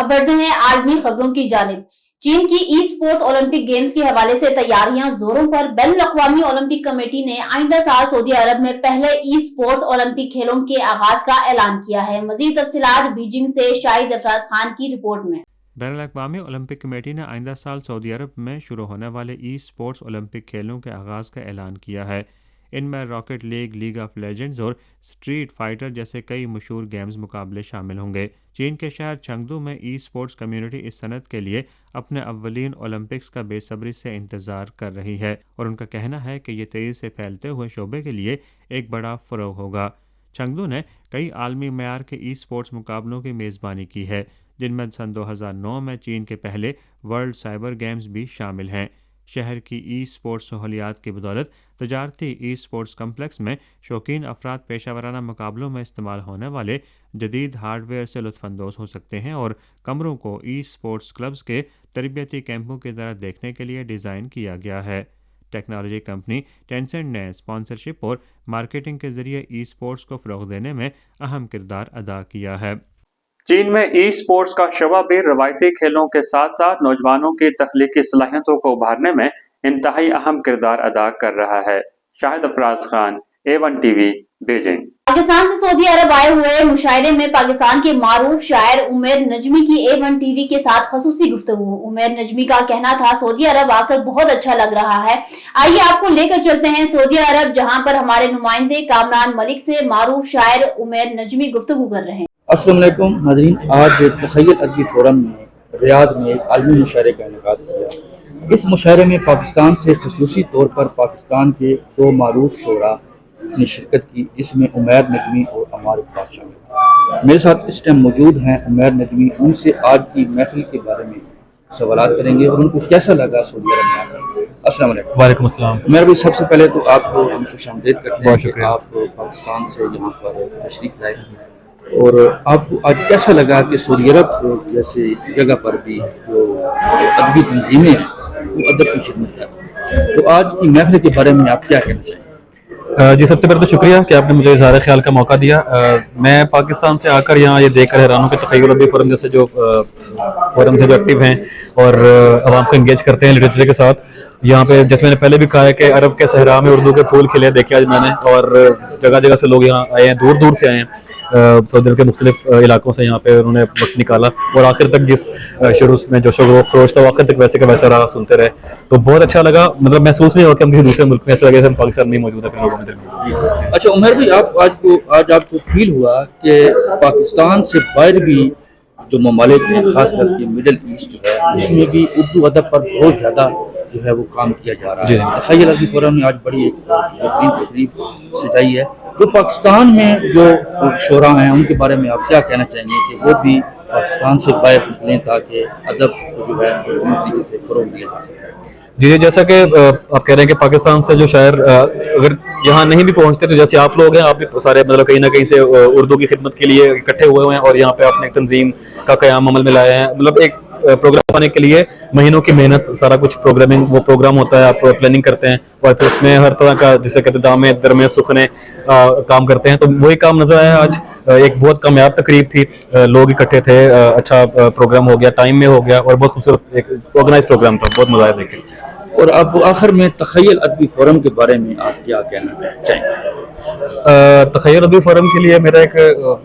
अब बढ़ते हैं आलमी खबरों की जानिब। चीन की ई स्पोर्ट्स ओलंपिक गेम्स के हवाले से तैयारियां जोरों पर। बैनुल-अक़वामी ओलंपिक कमेटी ने आइंदा साल सऊदी अरब में पहले ई स्पोर्ट्स ओलंपिक खेलों के आगाज का ऐलान किया है। मजीद तफसीलात बीजिंग से शाहिद अफराज खान की रिपोर्ट में। बैनुल-अक़वामी ओलंपिक कमेटी ने आइंदा साल सऊदी अरब में शुरू होने वाले ई स्पोर्ट्स ओलंपिक खेलों के आगाज़ का ऐलान किया है। इनमें rocket league, league of legends और स्ट्रीट फाइटर जैसे कई मशहूर गेम्स मुकाबले शामिल होंगे। चीन के शहर चंगदू में ई स्पोर्ट्स कम्युनिटी इस सनत के लिए अपने अव्वलीन ओलंपिक्स का बेसब्री से इंतज़ार कर रही है और उनका कहना है कि ये तेज़ी से फैलते हुए शोबे के लिए एक बड़ा फ़रोग़ होगा। चंगदू ने कई आलमी मयार के ई स्पोर्ट्स मुकाबलों की मेज़बानी की है, जिनमें सन 2009 में चीन के पहले वर्ल्ड साइबर गेम्स भी शामिल हैं। शहर की ई स्पोर्ट्स सहूलियात की बदौलत तजारती ई स्पोर्ट्स कम्प्लेक्स में शौकीन अफराद पेशा मुकाबलों में इस्तेमाल होने वाले जदीद हार्डवेयर से लुत्फ़अंदोज़ हो सकते हैं और कमरों को ई स्पोर्ट्स क्लब्स के तरबियती कैंपों की तरह देखने के लिए डिज़ाइन किया गया है। टेक्नोलॉजी कंपनी टेंसेंट ने स्पॉन्सरशिप और मार्केटिंग के ज़रिए ई स्पोर्ट्स को फ़रोग़ देने में अहम किरदार अदा किया है। चीन में ई स्पोर्ट्स का शोबा भी रवायती खेलों के साथ साथ नौजवानों की तख्लीकी सलाहियतों को उभारने में इंतहाई अहम किरदार अदा कर रहा है। Shahid Afraz Khan, A1 TV, Beijing. Pakistan से सऊदी अरब आए हुए मुशायरे में पाकिस्तान के मारूफ शायर उमैर नजमी की A1 टीवी के साथ खसूसी गुफ्तगू। उमैर नजमी का कहना था, सऊदी अरब आकर बहुत अच्छा लग रहा है। आइए आपको लेकर चलते हैं सऊदी अरब, जहां पर हमारे नुमाइंदे कामरान मलिक से मारूफ शायर उमैर नजमी गुफ्तगू कर रहे हैं। अस्सलाम वालेकुम नाज़रीन, आज तख़य्युल अदबी फोरम में रियाद में एक आलमी मुशायरे का इनेकाद किया। इस मुशायरे में पाकिस्तान से खसूसी तौर पर पाकिस्तान के दो मारूफ शोरा ने शिरकत की, जिसमें उमैर नजमी और अमार इक़बाल शामिल। मेरे साथ इस टाइम मौजूद हैं उमैर नजमी। उनसे आज की महफिल के बारे में सवालात करेंगे और उनको कैसा लगा सऊदी अरब में आकर। अस्सलाम वालेकुम। वालेकुम अस्सलाम। उमैर भाई, सबसे पहले तो आपको हम खुशामदीद करते हैं कि आप पाकिस्तान से यहाँ पर तशरीफ़ लाए, और आपको आज कैसा लगा कि सऊदी अरब जैसे जगह पर भी जो अदबी तंजीमें हैं वो अदब की खिदमत कर, तो आज की महफिल के बारे में आप क्या कहना चाहेंगे? जी, सबसे पहले तो शुक्रिया कि आपने मुझे इज़हार ख्याल का मौका दिया। मैं पाकिस्तान से आकर यहाँ ये देख कर हैरान हूँ कि तख़य्युल अदबी फोरम जैसे जो फोरम से जो एक्टिव हैं और आवाम को इंगेज करते हैं लिटरेचर के साथ। यहाँ पे जैसे मैंने पहले भी कहा है कि अरब के सहरा में उर्दू के फूल खिले देखे आज मैंने, और जगह जगह से लोग यहाँ आए हैं, दूर दूर से आए हैं, सऊदी अरब के मुख्तलिफ इलाकों से यहाँ पे उन्होंने वक्त निकाला और आखिर तक जिस शुरू में जो खरोश था आखिर तक वैसे का वैसा रहा, सुनते रहे, तो बहुत अच्छा लगा। मतलब महसूस नहीं हो कि हम किसी दूसरे मुल्क में, ऐसा लगे हम पाकिस्तान में मौजूद है लोगों में। अच्छा उमर भाई, आज आपको फील हुआ कि पाकिस्तान से बाहर भी जो ममालिक हैं, खास करके मिडल ईस्ट जो है, उसमें भी उर्दू अदब पर बहुत ज़्यादा जो है वो काम किया जा रहा है। तख़य्युल अदबी फोरम ने आज बड़ी एक बेहतरीन तकरीब सजाई है। तो पाकिस्तान में जो शोरा हैं उनके बारे में आप क्या कहना चाहेंगे कि वो भी पाकिस्तान से बाहर निकलें ताकि अदब को जो है तरीके से फ़रोग़ दिया जा सके? जी, जैसा कि आप कह रहे हैं कि पाकिस्तान से जो शायर अगर यहाँ नहीं भी पहुँचते, तो जैसे आप लोग हैं, आप भी सारे मतलब कहीं ना कहीं से उर्दू की खिदमत के लिए इकट्ठे हुए हैं और यहाँ पे आपने एक तंजीम का क़याम अमल में लाया है। मतलब एक प्रोग्राम बनाने के लिए महीनों की मेहनत, सारा कुछ प्रोग्रामिंग, वो प्रोग्राम होता है, आप प्लानिंग करते हैं और फिर उसमें हर तरह का जिसे कहते हैं दामे दरमे सुखने काम करते हैं। तो वही काम नजर आया आज। एक बहुत कामयाब तकरीब थी, लोग इकट्ठे थे, अच्छा प्रोग्राम हो गया, टाइम में हो गया और बहुत खूबसूरत एक ऑर्गेनाइज प्रोग्राम था, बहुत मजा आया देख के। और अब आखिर में तख़य्युल अदबी फोरम के बारे में आप क्या कहना चाहेंगे? तख़य्युल अदबी फोरम के लिए मेरा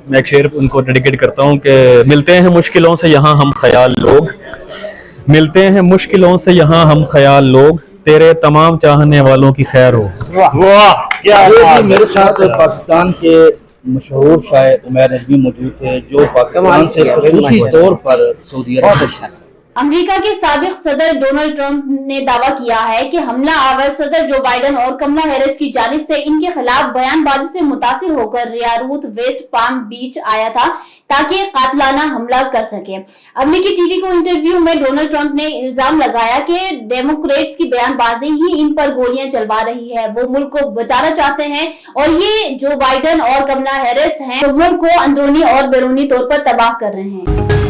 मैं एक शेर उनको डेडिकेट करता हूँ कि मिलते हैं मुश्किलों से यहाँ हम ख़याल लोग, मिलते हैं मुश्किलों से यहाँ हम ख़याल लोग, तेरे तमाम चाहने वालों की खैर हो। वाह क्या मेरे साथ पाकिस्तान के मशहूर शायर उमैर नजमी मौजूद थे, जो पाकिस्तान से खसूसी तौर पर सऊदी अरब। अमेरिका के साबिक सदर डोनाल्ड ट्रंप ने दावा किया है कि हमला आवर सदर जो बाइडेन और कमला हैरिस की जानिब से इनके खिलाफ बयानबाजी से मुतासिर होकर रिया रूथ वेस्ट पाम बीच आया था ताकि कातिलाना हमला कर सके। अमेरिकी टीवी को इंटरव्यू में डोनाल्ड ट्रंप ने इल्जाम लगाया कि डेमोक्रेट्स की बयानबाजी ही इन पर गोलियां चलवा रही है। वो मुल्क को बचाना चाहते हैं और ये जो बाइडेन और कमला हैरिस हैं, तो मुल्क को अंदरूनी और बैरूनी तौर पर तबाह कर रहे हैं।